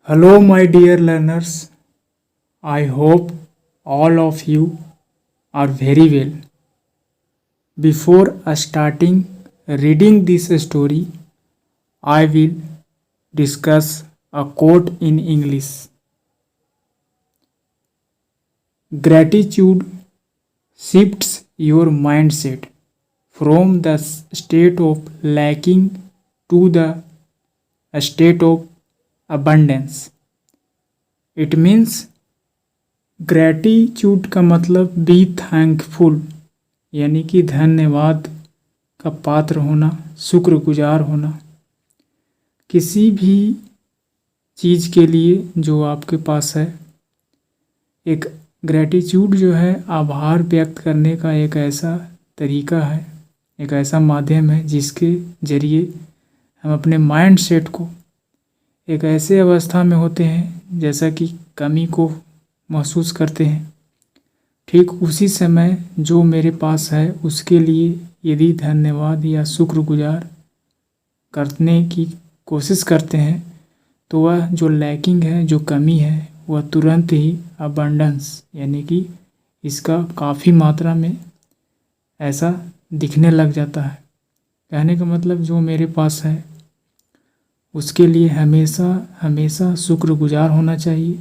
Hello, my dear learners. I hope all of you are very well. Before starting reading this story, I will discuss a quote in English. Gratitude shifts your mindset from the state of lacking to the state of abundance. It means gratitude का मतलब be thankful, यानी कि धन्यवाद का पात्र होना, शुक्रगुजार होना किसी भी चीज़ के लिए जो आपके पास है। एक ग्रैटिट्यूड जो है आभार व्यक्त करने का एक ऐसा तरीका है, एक ऐसा माध्यम है जिसके ज़रिए हम अपने माइंड सेट को एक ऐसे अवस्था में होते हैं जैसा कि कमी को महसूस करते हैं। ठीक उसी समय जो मेरे पास है उसके लिए यदि धन्यवाद या शुक्रगुजार करने की कोशिश करते हैं तो वह जो लैकिंग है, जो कमी है, वह तुरंत ही अबंडेंस यानी कि इसका काफ़ी मात्रा में ऐसा दिखने लग जाता है। कहने का मतलब जो मेरे पास है उसके लिए हमेशा हमेशा शुक्रगुजार होना चाहिए।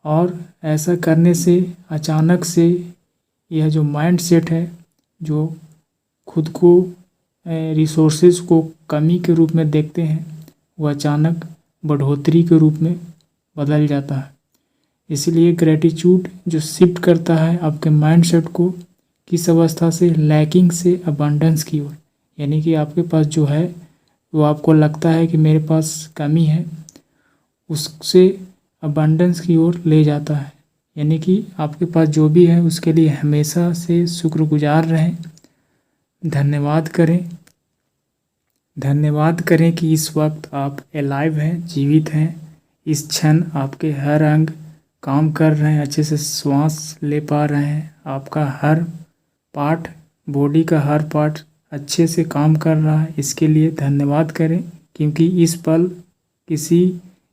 और ऐसा करने से अचानक से यह जो माइंड सेट है, जो खुद को रिसोर्सेज को कमी के रूप में देखते हैं, वह अचानक बढ़ोतरी के रूप में बदल जाता है। इसलिए ग्रैटिट्यूड जो शिफ्ट करता है आपके माइंड सेट को किस अवस्था से, लैकिंग से अबंडेंस की ओर, यानी कि आपके पास जो है वो आपको लगता है कि मेरे पास कमी है, उससे अबंडेंस की ओर ले जाता है। यानी कि आपके पास जो भी है उसके लिए हमेशा से शुक्रगुजार रहें, धन्यवाद करें। धन्यवाद करें कि इस वक्त आप अलाइव हैं, जीवित हैं। इस क्षण आपके हर अंग काम कर रहे हैं, अच्छे से श्वास ले पा रहे हैं, आपका हर पार्ट, बॉडी का हर पार्ट अच्छे से काम कर रहा है। इसके लिए धन्यवाद करें क्योंकि इस पल किसी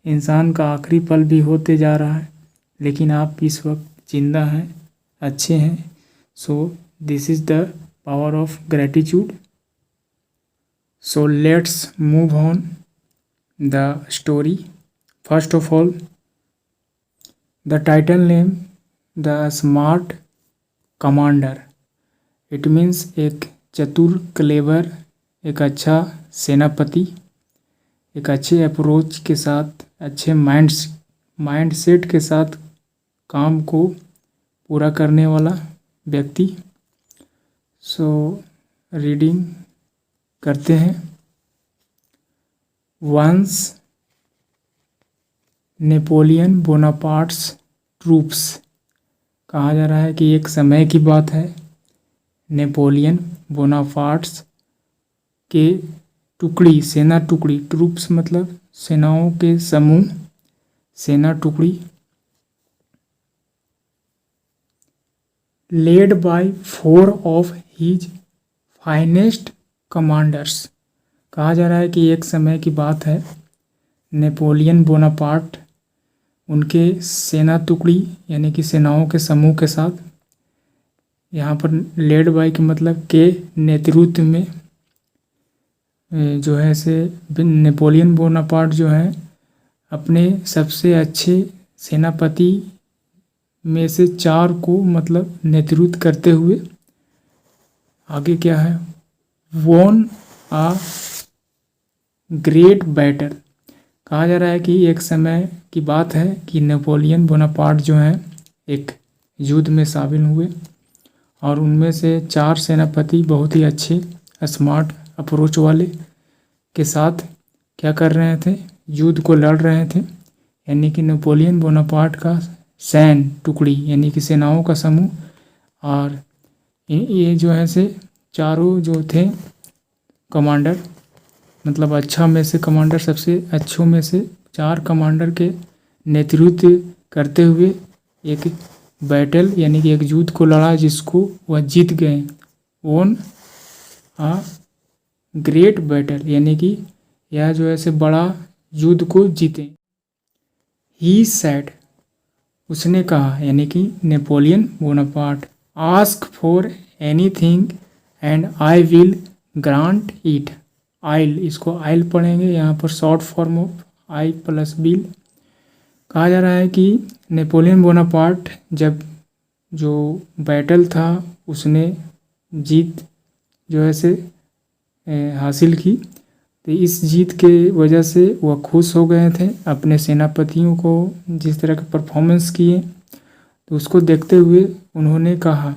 इंसान का आखिरी पल भी होते जा रहा है, लेकिन आप इस वक्त जिंदा हैं, अच्छे हैं। So this is the power of gratitude. So let's move on the story. First of all, the title name the smart commander. It means एक चतुर, क्लेवर, एक अच्छा सेनापति, एक अच्छे अप्रोच के साथ, अच्छे माइंड सेट के साथ काम को पूरा करने वाला व्यक्ति। सो रीडिंग करते हैं। Once Napoleon Bonaparte's troops. कहा जा रहा है कि एक समय की बात है, नेपोलियन बोनापार्ट्स के टुकड़ी, सेना टुकड़ी, ट्रूप्स मतलब सेनाओं के समूह, सेना टुकड़ी, led by 4 of his finest commanders. कहा जा रहा है कि एक समय की बात है, नेपोलियन बोनापार्ट उनके सेना टुकड़ी यानी कि सेनाओं के समूह के साथ, यहाँ पर लेड बाय के मतलब के नेतृत्व में जो है से नेपोलियन बोनापार्ट जो है अपने सबसे अच्छे सेनापति में से 4 को मतलब नेतृत्व करते हुए आगे क्या है, वॉन आ ग्रेट बैटल। कहा जा रहा है कि एक समय की बात है कि नेपोलियन बोनापार्ट जो हैं एक युद्ध में शामिल हुए और उनमें से 4 सेनापति बहुत ही अच्छे, स्मार्ट अप्रोच वाले के साथ क्या कर रहे थे, युद्ध को लड़ रहे थे। यानी कि नेपोलियन बोनापार्ट का सैन्य टुकड़ी यानी कि सेनाओं का समूह, और ये जो है से चारों जो थे कमांडर, मतलब अच्छा में से कमांडर, सबसे अच्छों में से 4 कमांडर के नेतृत्व करते हुए एक बैटल यानी कि एक युद्ध को लड़ा जिसको वह जीत गए। वॉन आ ग्रेट बैटल यानी कि यह जो है से बड़ा युद्ध को जीते। ही सेड, उसने कहा, यानी कि Napoleon Bonaparte, ask for anything and I will grant it. I'll, इसको आइल पढ़ेंगे, यहाँ पर short form of I plus will. कहा जा रहा है कि नेपोलियन बोनापार्ट जब जो बैटल था उसने जीत जो है से हासिल की, तो इस जीत के वजह से वह खुश हो गए थे अपने सेनापतियों को जिस तरह का परफॉर्मेंस किए। तो उसको देखते हुए उन्होंने कहा,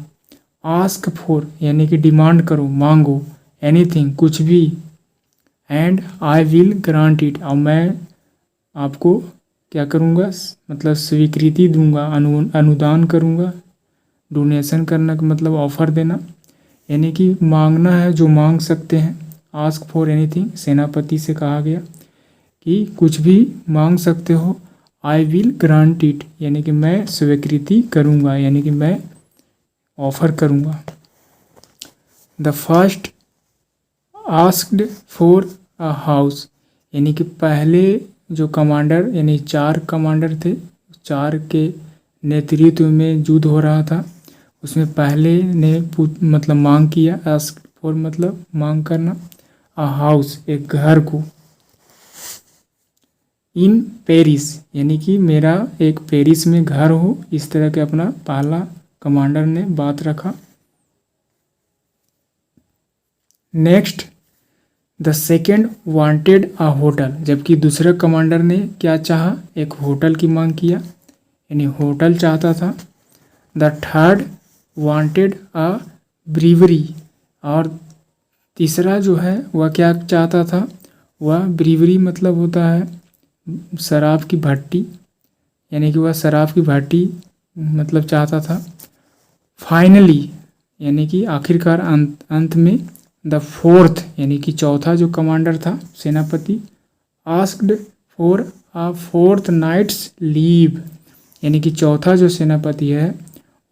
आस्क फॉर, यानी कि डिमांड करो, मांगो, एनीथिंग, कुछ भी, and I will grant it, और मैं आपको क्या करूँगा, मतलब स्वीकृति दूंगा, अनुदान करूँगा। डोनेशन करना का मतलब ऑफर देना, यानी कि मांगना है जो मांग सकते हैं। आस्क फॉर एनीथिंग, सेनापति से कहा गया कि कुछ भी मांग सकते हो। आई विल ग्रांट इट, यानी कि मैं स्वीकृति करूँगा, यानी कि मैं ऑफर करूँगा। The first asked for a house, यानी कि पहले जो कमांडर, यानी 4 कमांडर थे, 4 के नेतृत्व में युद्ध हो रहा था, उसमें पहले ने मतलब मांग किया, आस्क फॉर मतलब मांग करना, अ हाउस, एक घर को, इन पेरिस, यानी कि मेरा एक पेरिस में घर हो, इस तरह के अपना पहला कमांडर ने बात रखा। Next, the second wanted a hotel, जबकि दूसरे कमांडर ने क्या चाहा, एक होटल की मांग किया, यानी होटल चाहता था। The third wanted a brewery, और तीसरा जो है वह क्या चाहता था, वह ब्रीवरी मतलब होता है शराब की भट्टी, यानी कि वह शराब की भट्टी मतलब चाहता था। फाइनली, यानी कि आखिरकार अंत में, द फोर्थ, यानी कि चौथा जो कमांडर था सेनापति, asked for a fourth night's leave, यानी कि चौथा जो सेनापति है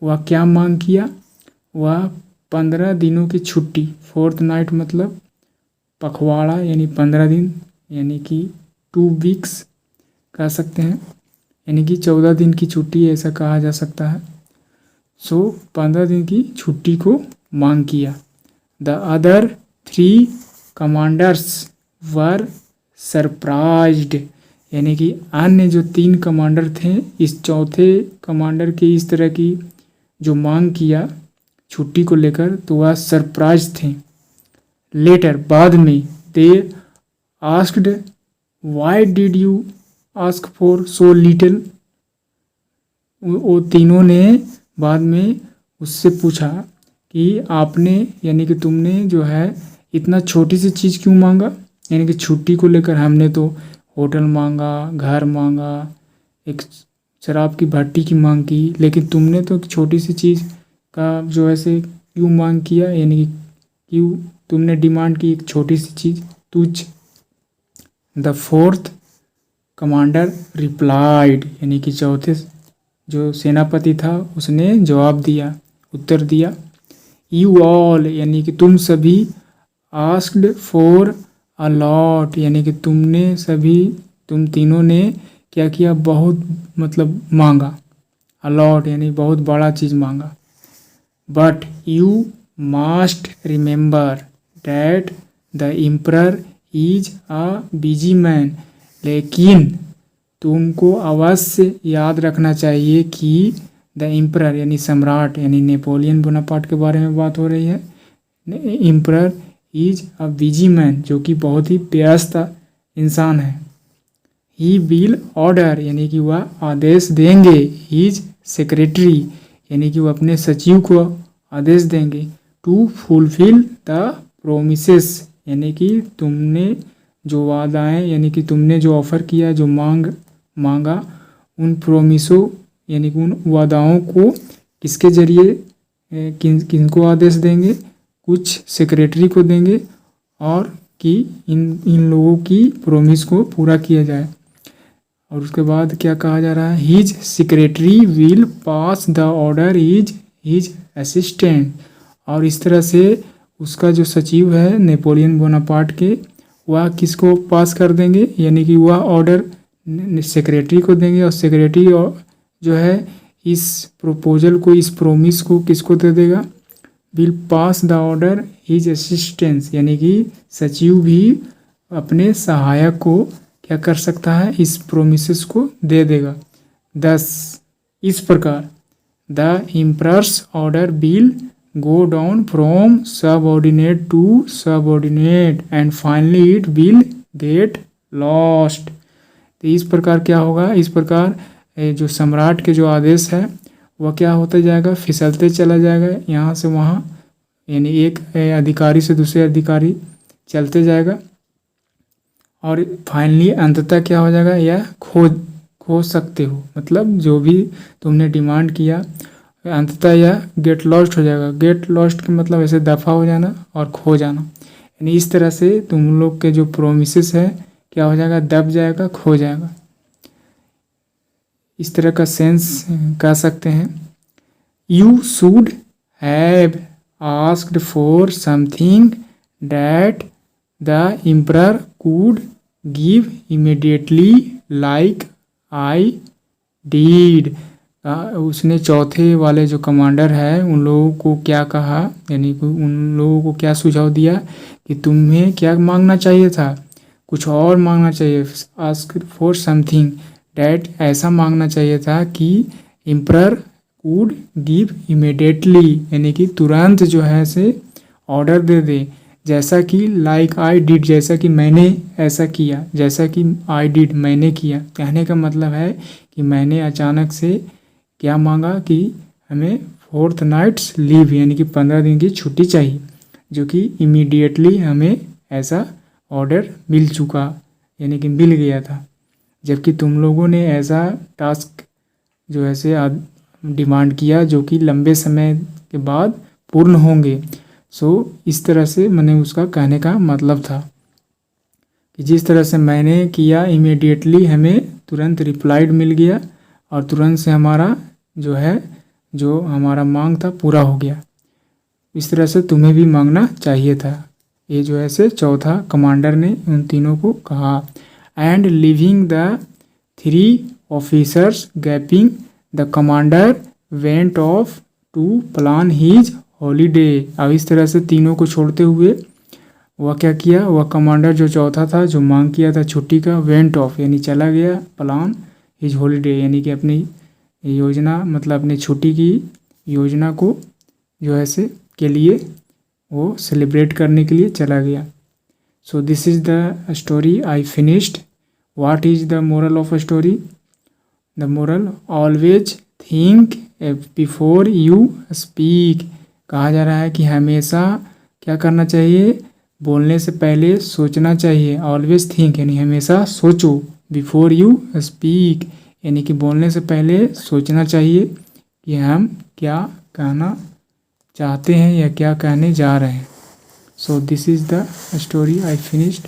वह क्या मांग किया, वह 15 दिनों की छुट्टी। फोर्थ नाइट मतलब पखवाड़ा, यानी 15 दिन, यानी कि 2 वीक्स कह सकते हैं, यानी कि 14 दिन की छुट्टी ऐसा कहा जा सकता है। सो 15 दिन की छुट्टी को मांग किया। The other 3 commanders were surprised, यानी कि अन्य जो 3 कमांडर थे इस चौथे कमांडर के इस तरह की जो मांग किया छुट्टी को लेकर, तो वह सरप्राइज थे। लेटर, बाद में, they asked why did you ask for so little, वो तीनों ने बाद में उससे पूछा कि आपने, यानी कि तुमने जो है इतना छोटी सी चीज़ क्यों मांगा, यानी कि छुट्टी को लेकर हमने तो होटल मांगा, घर मांगा, एक शराब की भट्टी की मांग की, लेकिन तुमने तो एक छोटी सी चीज़ का जो ऐसे क्यों मांग किया, यानी कि क्यों तुमने डिमांड की एक छोटी सी चीज़, तुझ। द फोर्थ कमांडर रिप्लाइड, यानी कि चौथे जो सेनापति था उसने जवाब दिया, उत्तर दिया, यू ऑल, यानी कि तुम सभी, आस्क्ड फॉर अ लॉट, यानी कि तुमने सभी, तुम तीनों ने क्या किया, बहुत मतलब मांगा, अ लॉट यानी बहुत बड़ा चीज़ मांगा। But you must remember that the emperor is a busy man, लेकिन तुमको अवश्य याद रखना चाहिए कि द एम्परर यानी सम्राट, यानी नेपोलियन बोनापार्ट के बारे में बात हो रही है। Emperor is a busy man, जो कि बहुत ही व्यस्त इंसान है। ही विल ऑर्डर, यानी कि वह आदेश देंगे। हिज सेक्रेटरी, यानी कि वह अपने सचिव को आदेश देंगे। टू फुलफिल द प्रोमिसेस, यानी कि तुमने जो वादाएं, यानी कि तुमने जो ऑफर किया, जो मांगा, उन प्रोमिसों यानी कि उन वादाओं को किसके जरिए किनको आदेश देंगे, कुछ सेक्रेटरी को देंगे, और कि इन लोगों की प्रोमिस को पूरा किया जाए। और उसके बाद क्या कहा जा रहा है, his secretary will pass the order is his assistant, और इस तरह से उसका जो सचिव है नेपोलियन बोनापार्ट के, वह किसको पास कर देंगे, यानी कि वह ऑर्डर सेक्रेटरी को देंगे और सेक्रेटरी जो है इस प्रपोजल को, इस प्रोमिस को किसको दे देगा, will pass the order his assistance, यानी कि सचिव भी अपने सहायक को क्या कर सकता है, इस प्रोमिसेस को दे देगा। 10 इस प्रकार the emperors order will go down from subordinate to subordinate and finally it will get lost। तो इस प्रकार क्या होगा, इस प्रकार जो सम्राट के जो आदेश है वह क्या होता जाएगा, फिसलते चला जाएगा यहाँ से वहाँ, यानी एक अधिकारी से दूसरे अधिकारी चलते जाएगा और फाइनली अंततः क्या हो जाएगा, यह खो सकते हो, मतलब जो भी तुमने डिमांड किया अंततः यह गेट लॉस्ट हो जाएगा। गेट लॉस्ट का मतलब ऐसे दफ़ा हो जाना और खो जाना, यानी इस तरह से तुम लोग के जो प्रोमिसेस है क्या हो जाएगा, दब जाएगा, खो जाएगा। इस तरह का सेंस कह सकते हैं। You should have asked for something that the emperor could give immediately like I deed. उसने चौथे वाले जो कमांडर है उन लोगों को क्या कहा, यानी उन लोगों को क्या सुझाव दिया कि तुम्हें क्या मांगना चाहिए था, कुछ और मांगना चाहिए। आस्क फॉर समथिंग डैट, ऐसा मांगना चाहिए था कि एम्परर वुड गिव इमीडिएटली, यानी कि तुरंत जो है से ऑर्डर दे दे, जैसा कि लाइक आई डिड, जैसा कि मैंने ऐसा किया, जैसा कि आई डिड मैंने किया। कहने का मतलब है कि मैंने अचानक से क्या मांगा कि हमें 4th नाइट्स लीव, यानी कि 15 दिन की छुट्टी चाहिए, जो कि इमीडिएटली हमें ऐसा ऑर्डर मिल चुका, यानी कि मिल गया था, जबकि तुम लोगों ने ऐसा टास्क जो ऐसे डिमांड किया जो कि लंबे समय के बाद पूर्ण होंगे। इस तरह से मैंने उसका कहने का मतलब था कि जिस तरह से मैंने किया इमीडिएटली हमें तुरंत रिप्लाइड मिल गया और तुरंत से हमारा जो हमारा मांग था पूरा हो गया। इस तरह से तुम्हें भी मांगना चाहिए था। ये जो ऐसे चौथा कमांडर ने उन तीनों को कहा। And leaving the 3 officers gaping the commander went off to plan his holiday. अब इस तरह से तीनों को छोड़ते हुए वह क्या किया, वह कमांडर जो चौथा था जो मांग किया था छुट्टी का, वेंट ऑफ यानी चला गया, प्लान हिज हॉलीडे यानी कि अपनी योजना, मतलब अपनी छुट्टी की योजना को जो ऐसे के लिए वो सेलिब्रेट करने के लिए चला गया। So this is the story I finished. What is the moral of a story? The moral, always think before you speak. कहा जा रहा है कि हमेशा क्या करना चाहिए, बोलने से पहले सोचना चाहिए। ऑलवेज थिंक यानी हमेशा सोचो, बिफोर यू स्पीक यानी कि बोलने से पहले सोचना चाहिए कि हम क्या कहना चाहते हैं या क्या कहने जा रहे हैं। So this is the story I finished.